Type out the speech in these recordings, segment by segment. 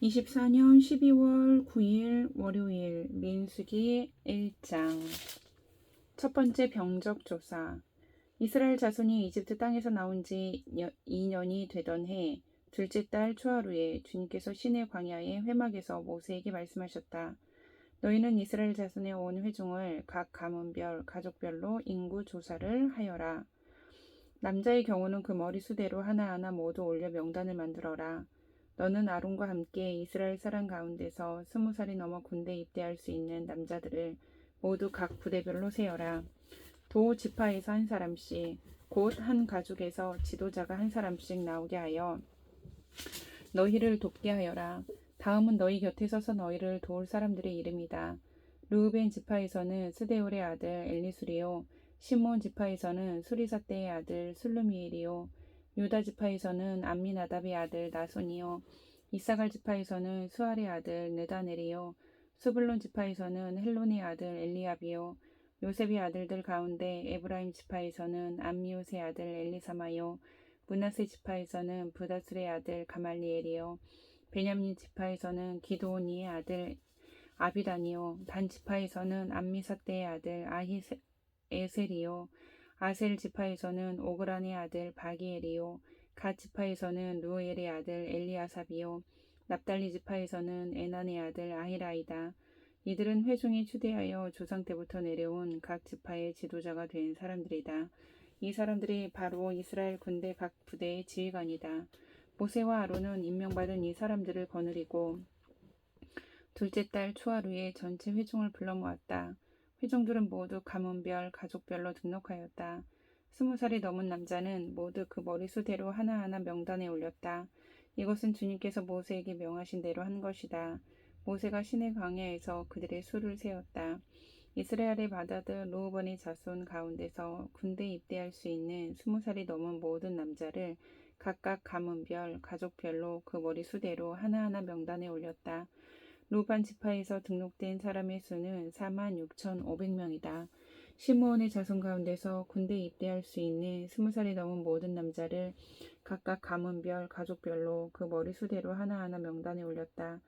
24년 12월 9일 월요일 민수기 1장 첫 번째 병적 조사. 이스라엘 자손이 이집트 땅에서 나온 지 2년이 되던 해 둘째 달 초하루에 주님께서 시내 광야의 회막에서 모세에게 말씀하셨다. 너희는 이스라엘 자손의 온 회중을 각 가문별, 가족별로 인구 조사를 하여라. 남자의 경우는 그 머리수대로 하나하나 모두 올려 명단을 만들어라. 너는 아론과 함께 이스라엘 사람 가운데서 20살이 넘어 군대에 입대할 수 있는 남자들을 모두 각 부대별로 세어라. 도 지파에서 한 사람씩, 곧 한 가족에서 지도자가 한 사람씩 나오게 하여 너희를 돕게 하여라. 다음은 너희 곁에 서서 너희를 도울 사람들의 이름이다. 르우벤 지파에서는 스데울의 아들 엘리수리요, 시므온 지파에서는 수리사떼의 아들 슬루미엘이요, 유다 지파에서는 암미나답의 아들 나손이요, 이사갈 지파에서는 수알의 아들 느다넬이요, 스불론 지파에서는 헬론의 아들 엘리압이요, 요셉의 아들들 가운데 에브라임 지파에서는 암미우스의 아들 엘리사마요, 므낫세 지파에서는 부다술의 아들 가말리엘이요, 베냐민 지파에서는 기드오니의 아들 아비단이요, 단 지파에서는 암미사떼의 아들 아히에셀이요, 아셀 지파에서는 오그란의 아들 바기엘이요, 갓 지파에서는 루엘의 아들 엘리아삽이요, 납달리 지파에서는 에난의 아들 아히라이다. 이들은 회중에 추대하여 조상 때부터 내려온 각 지파의 지도자가 된 사람들이다. 이 사람들이 바로 이스라엘 군대 각 부대의 지휘관이다. 모세와 아론은 임명받은 이 사람들을 거느리고 둘째 달 초하루에 전체 회중을 불러 모았다. 회중들은 모두 가문별, 가족별로 등록하였다. 20살이 넘은 남자는 모두 그 머리수대로 하나하나 명단에 올렸다. 이것은 주님께서 모세에게 명하신 대로 한 것이다. 모세가 시내 광야에서 그들의 수를 세었다. 이스라엘의 맏아들 르우번의 자손 가운데서 군대에 입대할 수 있는 20살이 넘은 모든 남자를 각각 가문별, 가족별로 그 머리수대로 하나하나 명단에 올렸다. 루반 지파에서 등록된 사람의 수는 46,500명이다. 시므온의 자손 가운데서 군대에 입대할 수 있는 20살이 넘은 모든 남자를 각각 가문별, 가족별로 그 머리수대로 하나하나 명단에 올렸다.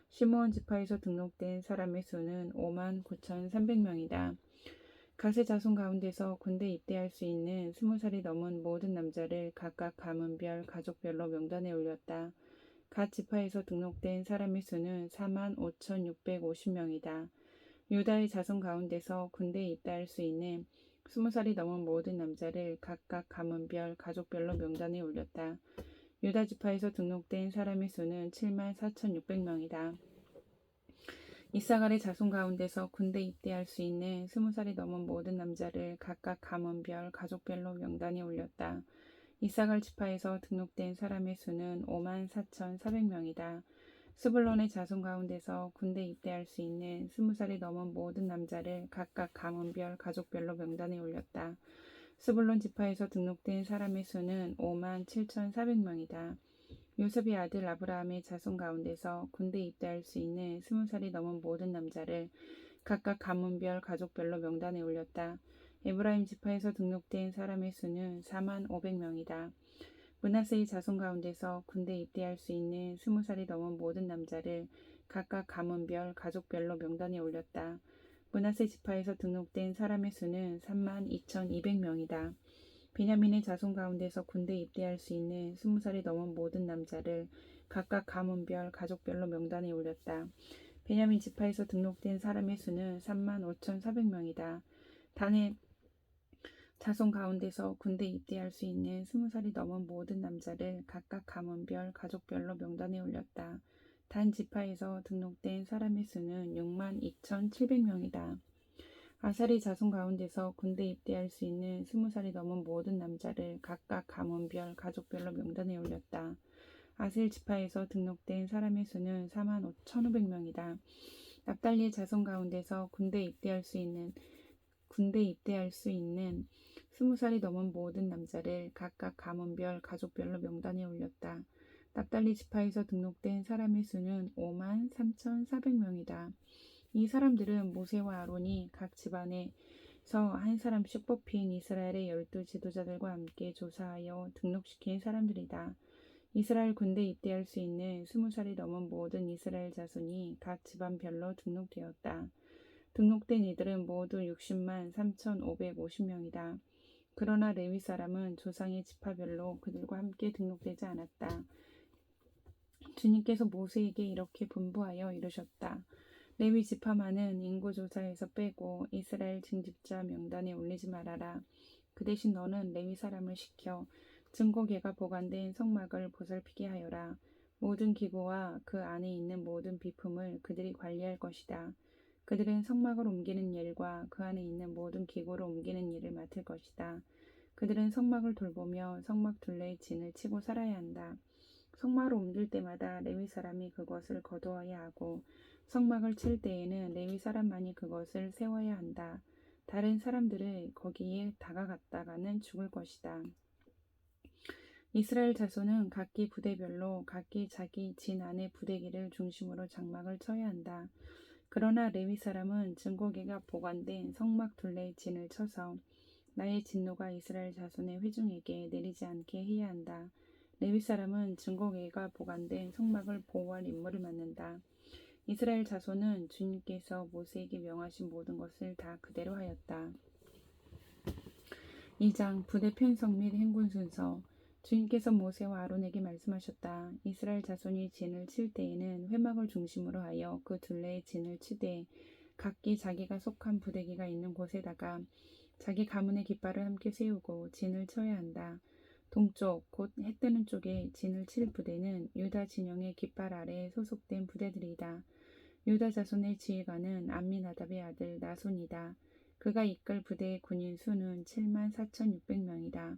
시므온 지파에서 등록된 사람의 수는 59,300명이다. 갓의 자손 가운데서 군대에 입대할 수 있는 20살이 넘은 모든 남자를 각각 가문별, 가족별로 명단에 올렸다. 갓 지파에서 등록된 사람의 수는 45,650명이다. 유다의 자손 가운데서 군대에 입대할 수 있는 20살이 넘은 모든 남자를 각각 가문별, 가족별로 명단에 올렸다. 유다 지파에서 등록된 사람의 수는 74,600명이다. 이사갈의 자손 가운데서 군대에 입대할 수 있는 20살이 넘은 모든 남자를 각각 가문별, 가족별로 명단에 올렸다. 이사갈 지파에서 등록된 사람의 수는 54,400명이다. 스불론의 자손 가운데서 군대에 입대할 수 있는 20살이 넘은 모든 남자를 각각 가문별, 가족별로 명단에 올렸다. 스불론 지파에서 등록된 사람의 수는 57,400명이다. 요셉의 아들 아브라함의 자손 가운데서 군대에 입대할 수 있는 20살이 넘은 모든 남자를 각각 가문별, 가족별로 명단에 올렸다. 에브라임 지파에서 등록된 사람의 수는 45,000명이다. 므낫세의 자손 가운데서 군대에 입대할 수 있는 20살이 넘은 모든 남자를 각각 가문별, 가족별로 명단에 올렸다. 므낫세 지파에서 등록된 사람의 수는 32,200명이다. 베냐민의 자손 가운데서 군대에 입대할 수 있는 20살이 넘은 모든 남자를 각각 가문별, 가족별로 명단에 올렸다. 베냐민 지파에서 등록된 사람의 수는 35,400명이다. 단의 자손 가운데서 군대에 입대할 수 있는 20살이 넘은 모든 남자를 각각 가문별, 가족별로 명단에 올렸다. 단 지파에서 등록된 사람의 수는 62,700명이다. 아살의 자손 가운데서 군대에 입대할 수 있는 20살이 넘은 모든 남자를 각각 가문별, 가족별로 명단에 올렸다. 아셀 지파에서 등록된 사람의 수는 45,500명이다. 납달리의 자손 가운데서 군대에 입대할 수 있는 20살이 넘은 모든 남자를 각각 가문별, 가족별로 명단에 올렸다. 납달리 지파에서 등록된 사람의 수는 53,400명이다. 이 사람들은 모세와 아론이 각 집안에서 한 사람씩 뽑힌 이스라엘의 12 지도자들과 함께 조사하여 등록시킨 사람들이다. 이스라엘 군대에 입대할 수 있는 20살이 넘은 모든 이스라엘 자손이 각 집안별로 등록되었다. 등록된 이들은 모두 60만 3,550명이다. 그러나 레위 사람은 조상의 지파별로 그들과 함께 등록되지 않았다. 주님께서 모세에게 이렇게 분부하여 이르셨다. 레위 지파만은 인구조사에서 빼고 이스라엘 징집자 명단에 올리지 말아라. 그 대신 너는 레위 사람을 시켜 증거궤가 보관된 성막을 보살피게 하여라. 모든 기구와 그 안에 있는 모든 비품을 그들이 관리할 것이다. 그들은 성막을 옮기는 일과 그 안에 있는 모든 기구를 옮기는 일을 맡을 것이다. 그들은 성막을 돌보며 성막 둘레에 진을 치고 살아야 한다. 성막을 옮길 때마다 레위 사람이 그것을 거두어야 하고 성막을 칠 때에는 레위 사람만이 그것을 세워야 한다. 다른 사람들은 거기에 다가갔다가는 죽을 것이다. 이스라엘 자손은 각기 부대별로 각기 자기 진 안의 부대기를 중심으로 장막을 쳐야 한다. 그러나 레위 사람은 증거궤가 보관된 성막 둘레에 진을 쳐서 나의 진노가 이스라엘 자손의 회중에게 내리지 않게 해야 한다. 레위 사람은 증거궤가 보관된 성막을 보호할 임무를 맡는다. 이스라엘 자손은 주님께서 모세에게 명하신 모든 것을 다 그대로 하였다. 2장 부대 편성 및 행군 순서. 주님께서 모세와 아론에게 말씀하셨다. 이스라엘 자손이 진을 칠 때에는 회막을 중심으로 하여 그 둘레에 진을 치되 각기 자기가 속한 부대기가 있는 곳에다가 자기 가문의 깃발을 함께 세우고 진을 쳐야 한다. 동쪽 곧 해뜨는 쪽에 진을 칠 부대는 유다 진영의 깃발 아래에 소속된 부대들이다. 유다 자손의 지휘관은 암미나답의 아들 나손이다. 그가 이끌 부대의 군인 수는 7만 4,600명이다.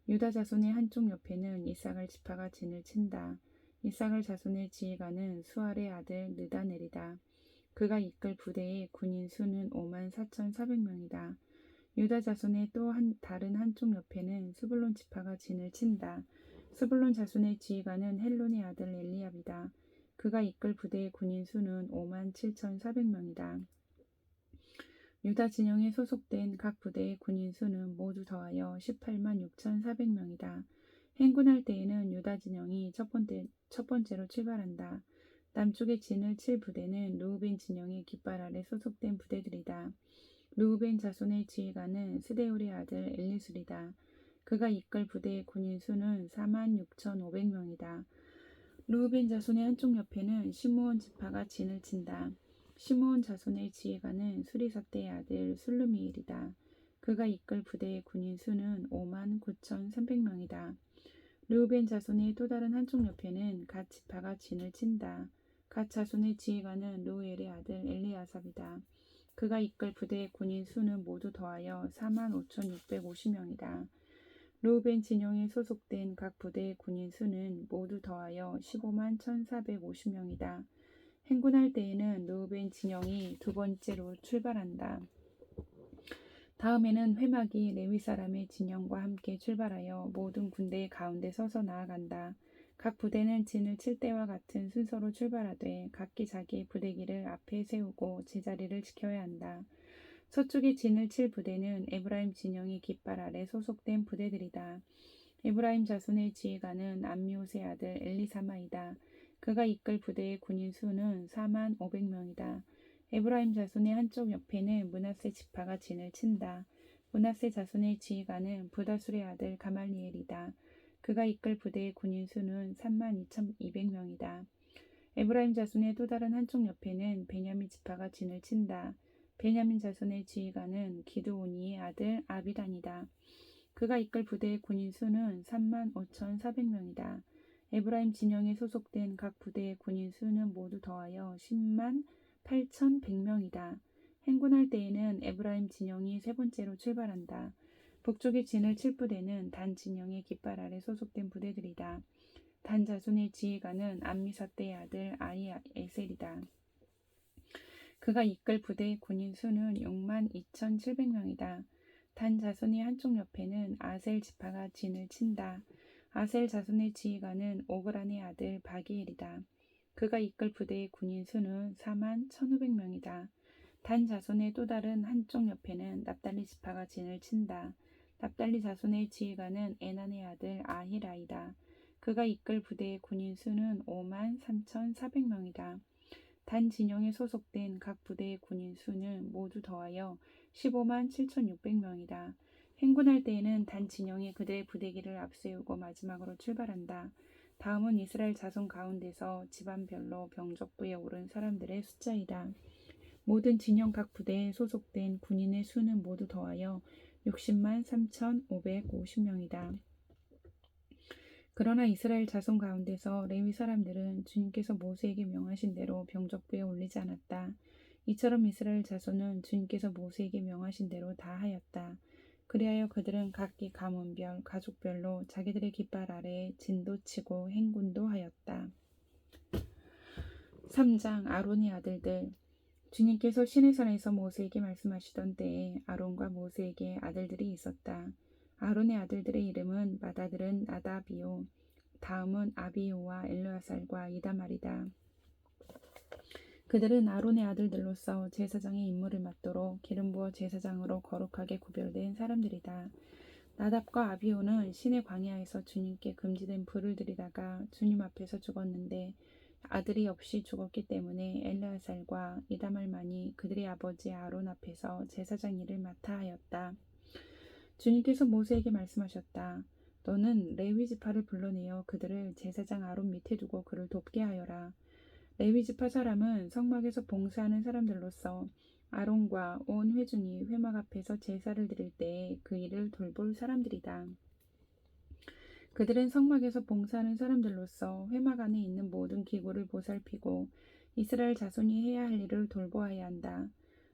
유다 자손의 한쪽 옆에는 이사갈 지파가 진을 친다. 이사갈 자손의 지휘관은 수알의 아들 느다넬이다. 그가 이끌 부대의 군인 수는 5만 4,400명이다. 유다 자손의 또 다른 한쪽 옆에는 스불론 지파가 진을 친다. 스불론 자손의 지휘관은 헬론의 아들 엘리압이다. 그가 이끌 부대의 군인 수는 5만 7,400명이다. 유다 진영에 소속된 각 부대의 군인 수는 모두 더하여 18만 6,400명이다. 행군할 때에는 유다 진영이 첫 번째로 출발한다. 남쪽에 진을 칠 부대는 르우벤 진영의 깃발 아래 소속된 부대들이다. 르우벤 자손의 지휘관은 스데울의 아들 엘리술이다. 그가 이끌 부대의 군인 수는 4만 6,500명이다. 르우벤 자손의 한쪽 옆에는 시므온 지파가 진을 친다. 시므온 자손의 지휘관은 수리사대의 아들 술루미엘이다. 그가 이끌 부대의 군인 수는 5만 9,300명이다. 르우벤 자손의 또 다른 한쪽 옆에는 갓 지파가 진을 친다. 갓 자손의 지휘관은 루엘의 아들 엘리아삽이다. 그가 이끌 부대의 군인 수는 모두 더하여 4만 5,650명이다. 르우벤 진영에 소속된 각 부대의 군인 수는 모두 더하여 15만 1,450명이다. 행군할 때에는 르우벤 진영이 두 번째로 출발한다. 다음에는 회막이 레위 사람의 진영과 함께 출발하여 모든 군대의 가운데 서서 나아간다. 각 부대는 진을 칠 때와 같은 순서로 출발하되 각기 자기의 부대기를 앞에 세우고 제자리를 지켜야 한다. 서쪽에 진을 칠 부대는 에브라임 진영의 깃발 아래 소속된 부대들이다. 에브라임 자손의 지휘관은 암미옷의 아들 엘리사마이다. 그가 이끌 부대의 군인 수는 4만 500명이다. 에브라임 자손의 한쪽 옆에는 므낫세 지파가 진을 친다. 므낫세 자손의 지휘관은 부다술의 아들 가말리엘이다. 그가 이끌 부대의 군인 수는 3만 2,200명이다. 에브라임 자손의 또 다른 한쪽 옆에는 베냐민 지파가 진을 친다. 베냐민 자손의 지휘관은 기드오니의 아들 아비단이다. 그가 이끌 부대의 군인 수는 3만 5,400명이다. 에브라임 진영에 소속된 각 부대의 군인 수는 모두 더하여 10만 8,100명이다. 행군할 때에는 에브라임 진영이 세 번째로 출발한다. 북쪽의 진을 칠 부대는 단 진영의 깃발 아래 소속된 부대들이다. 단 자손의 지휘관은 암미사대의 아들 아히에셀이다. 그가 이끌 부대의 군인 수는 6만 2,700명이다. 단 자손의 한쪽 옆에는 아셀 지파가 진을 친다. 아셀 자손의 지휘관은 오그란의 아들 바기엘이다. 그가 이끌 부대의 군인 수는 4만 1,500명이다. 단 자손의 또 다른 한쪽 옆에는 납달리 지파가 진을 친다. 납달리 자손의 지휘관은 에난의 아들 아히라이다. 그가 이끌 부대의 군인 수는 53,400명이다. 단 진영에 소속된 각 부대의 군인 수는 모두 더하여 157,600명이다. 행군할 때에는 단 진영이 그들의 부대기를 앞세우고 마지막으로 출발한다. 다음은 이스라엘 자손 가운데서 집안별로 병적부에 오른 사람들의 숫자이다. 모든 진영 각 부대에 소속된 군인의 수는 모두 더하여 60만 3,550명이다. 그러나 이스라엘 자손 가운데서 레위 사람들은 주님께서 모세에게 명하신 대로 병적부에 올리지 않았다. 이처럼 이스라엘 자손은 주님께서 모세에게 명하신 대로 다 하였다. 그리하여 그들은 각기 가문별, 가족별로 자기들의 깃발 아래에 진도 치고 행군도 하였다. 3장 아론의 아들들. 주님께서 시내산에서 모세에게 말씀하시던 때에 아론과 모세에게 아들들이 있었다. 아론의 아들들의 이름은 맏아들은 나답이요, 다음은 아비후와 엘르아살과 이다말이다. 그들은 아론의 아들들로서 제사장의 임무를 맡도록 기름 부어 제사장으로 거룩하게 구별된 사람들이다. 나답과 아비후는 시내 광야에서 주님께 금지된 불을 들이다가 주님 앞에서 죽었는데 아들이 없이 죽었기 때문에 엘르아살과 이다말만이 그들의 아버지 아론 앞에서 제사장 일을 맡아 하였다. 주님께서 모세에게 말씀하셨다. 너는 레위 지파를 불러내어 그들을 제사장 아론 밑에 두고 그를 돕게 하여라. 레위 지파 사람은 성막에서 봉사하는 사람들로서 아론과 온 회중이 회막 앞에서 제사를 드릴 때에 그 일을 돌볼 사람들이다. 그들은 성막에서 봉사하는 사람들로서 회막 안에 있는 모든 기구를 보살피고 이스라엘 자손이 해야 할 일을 돌보아야 한다.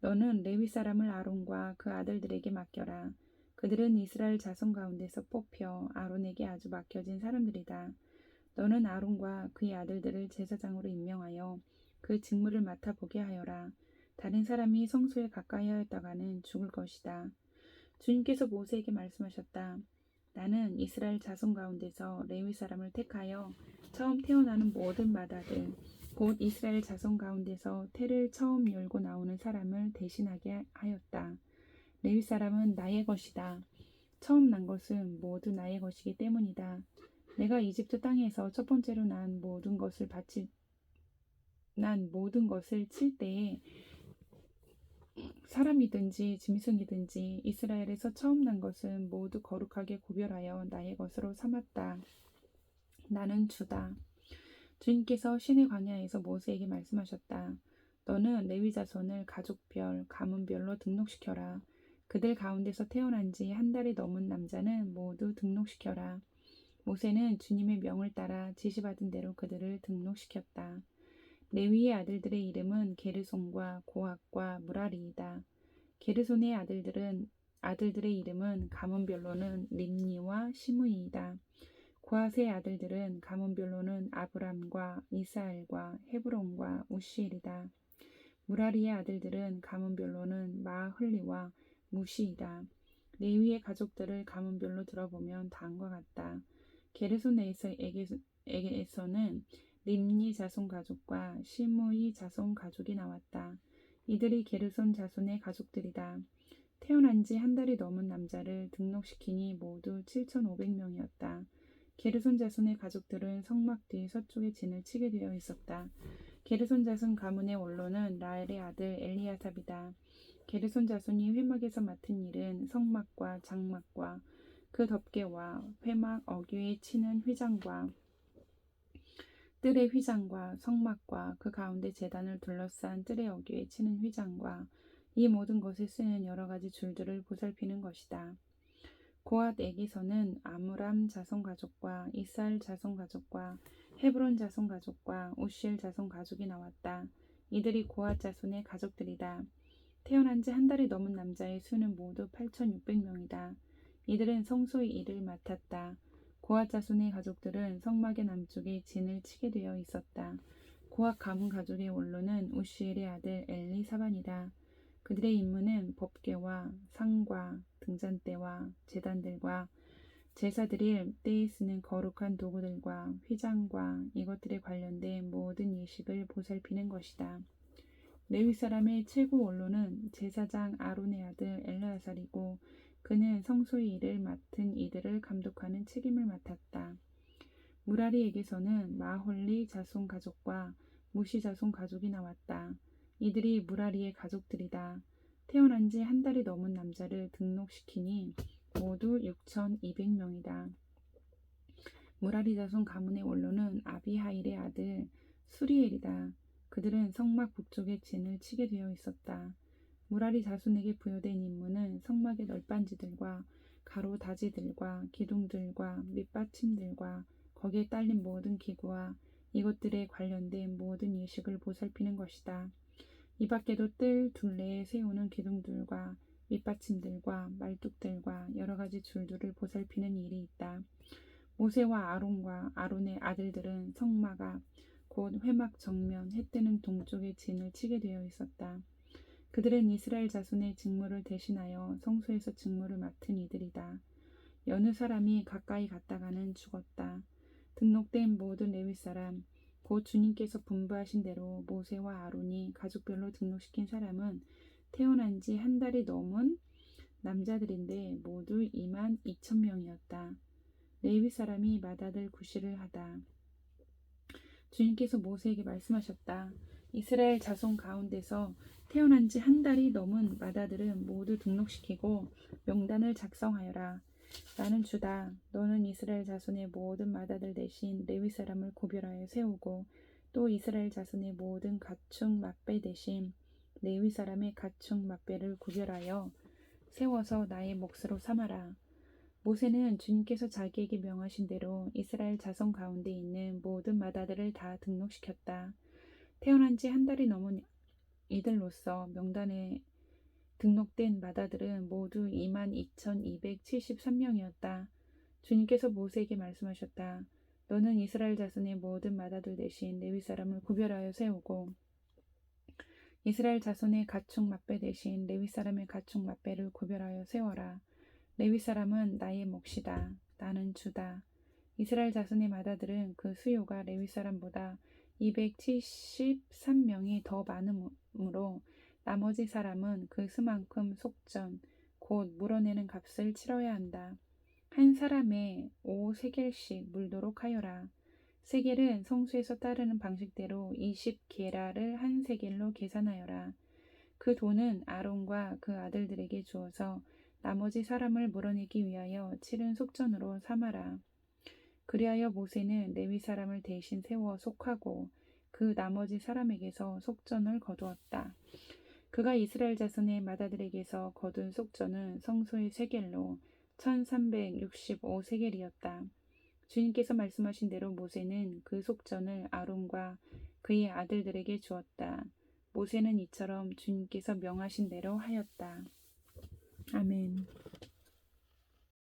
너는 레위 사람을 아론과 그 아들들에게 맡겨라. 그들은 이스라엘 자손 가운데서 뽑혀 아론에게 아주 맡겨진 사람들이다. 너는 아론과 그의 아들들을 제사장으로 임명하여 그 직무를 맡아보게 하여라. 다른 사람이 성소에 가까이 하였다가는 죽을 것이다. 주님께서 모세에게 말씀하셨다. 나는 이스라엘 자손 가운데서 레위 사람을 택하여 처음 태어나는 모든 맏아들, 곧 이스라엘 자손 가운데서 태를 처음 열고 나오는 사람을 대신하게 하였다. 레위 사람은 나의 것이다. 처음 난 것은 모두 나의 것이기 때문이다. 내가 이집트 땅에서 첫 번째로 난 모든 것을 칠 때에 사람이든지 짐승이든지 이스라엘에서 처음 난 것은 모두 거룩하게 구별하여 나의 것으로 삼았다. 나는 주다. 주님께서 시내 광야에서 모세에게 말씀하셨다. 너는 레위 자손을 가족별, 가문별로 등록시켜라. 그들 가운데서 태어난 지 한 달이 넘은 남자는 모두 등록시켜라. 모세는 주님의 명을 따라 지시받은 대로 그들을 등록시켰다. 레위의 아들들의 이름은 게르손과 고핫과 무라리이다. 게르손의 아들들의 이름은 가문별로는 림니와 시므이이다. 고핫의 아들들은 가문별로는 아브람과 이스하엘과 헤브론과 우시엘이다. 무라리의 아들들은 가문별로는 마흘리와 무시이다. 레위의 가족들을 가문별로 들어보면 다음과 같다. 게르손에게서는 림니 자손 가족과 시므이 자손 가족이 나왔다. 이들이 게르손 자손의 가족들이다. 태어난 지 한 달이 넘은 남자를 등록시키니 모두 7,500명이었다. 게르손 자손의 가족들은 성막 뒤 서쪽에 진을 치게 되어 있었다. 게르손 자손 가문의 원로는 라엘의 아들 엘리아삽이다. 게르손 자손이 회막에서 맡은 일은 성막과 장막과 그 덮개와 회막 어귀에 치는 휘장과 뜰의 휘장과 성막과 그 가운데 제단을 둘러싼 뜰의 어귀에 치는 휘장과 이 모든 것에 쓰는 여러 가지 줄들을 보살피는 것이다. 고핫에게서는 아므람 자손 가족과 이스할 자손 가족과 헤브론 자손 가족과 우시엘 자손 가족이 나왔다. 이들이 고핫 자손의 가족들이다. 태어난 지 한 달이 넘은 남자의 수는 모두 8,600명이다. 이들은 성소의 일을 맡았다. 고핫 자손의 가족들은 성막의 남쪽에 진을 치게 되어 있었다. 고핫 가문 가족의 원로는 우시엘의 아들 엘리사반이다. 그들의 임무는 법궤와 상과 등잔대와 제단들과 제사 드릴 때에 쓰는 거룩한 도구들과 휘장과 이것들에 관련된 모든 예식을 보살피는 것이다. 레위 사람의 최고 원로는 제사장 아론의 아들 엘르아살이고 그는 성소의 일을 맡은 이들을 감독하는 책임을 맡았다. 무라리에게서는 마홀리 자손 가족과 무시 자손 가족이 나왔다. 이들이 무라리의 가족들이다. 태어난 지 한 달이 넘은 남자를 등록시키니 모두 6,200명이다. 무라리 자손 가문의 원로는 아비하일의 아들 수리엘이다. 그들은 성막 북쪽에 진을 치게 되어 있었다. 무라리 자손에게 부여된 임무는 성막의 널빤지들과 가로다지들과 기둥들과 밑받침들과 거기에 딸린 모든 기구와 이것들에 관련된 모든 예식을 보살피는 것이다. 이 밖에도 뜰 둘레에 세우는 기둥들과 밑받침들과 말뚝들과 여러 가지 줄들을 보살피는 일이 있다. 모세와 아론과 아론의 아들들은 성막 앞, 곧 회막 정면 해 뜨는 동쪽에 진을 치게 되어 있었다. 그들은 이스라엘 자손의 직무를 대신하여 성소에서 직무를 맡은 이들이다. 여느 사람이 가까이 갔다가는 죽었다. 등록된 모든 레위 사람, 곧 주님께서 분부하신 대로 모세와 아론이 가족별로 등록시킨 사람은 태어난 지 한 달이 넘은 남자들인데 모두 22,000명이었다. 레위 사람이 맏아들 구시를 하다. 주님께서 모세에게 말씀하셨다. 이스라엘 자손 가운데서 태어난 지 한 달이 넘은 맏아들은 모두 등록시키고 명단을 작성하여라. 나는 주다. 너는 이스라엘 자손의 모든 맏아들 대신 레위 사람을 구별하여 세우고 또 이스라엘 자손의 모든 가축 맏배 대신 레위 사람의 가축 맏배를 구별하여 세워서 나의 몫으로 삼아라. 모세는 주님께서 자기에게 명하신 대로 이스라엘 자손 가운데 있는 모든 맏아들을 다 등록시켰다. 태어난 지 한 달이 넘은 이들로서 명단에 등록된 맏아들은 모두 22,273명이었다. 주님께서 모세에게 말씀하셨다. 너는 이스라엘 자손의 모든 맏아들 대신 레위 사람을 구별하여 세우고 이스라엘 자손의 가축 맏배 대신 레위 사람의 가축 맏배를 구별하여 세워라. 레위 사람은 나의 몫이다. 나는 주다. 이스라엘 자손의 맏아들은 그 수요가 레위 사람보다 273명이 더 많으므로 나머지 사람은 그 수만큼 속전, 곧 물어내는 값을 치러야 한다. 한 사람에 5세겔씩 물도록 하여라. 세겔은 성수에서 따르는 방식대로 20게라를 한 세겔로 계산하여라. 그 돈은 아론과 그 아들들에게 주어서 나머지 사람을 물어내기 위하여 치른 속전으로 삼아라. 그리하여 모세는 레위 사람을 대신 세워 속하고 그 나머지 사람에게서 속전을 거두었다. 그가 이스라엘 자손의 맏아들에게서 거둔 속전은 성소의 세겔로 1365세겔이었다. 주님께서 말씀하신 대로 모세는 그 속전을 아론과 그의 아들들에게 주었다. 모세는 이처럼 주님께서 명하신 대로 하였다. 아멘.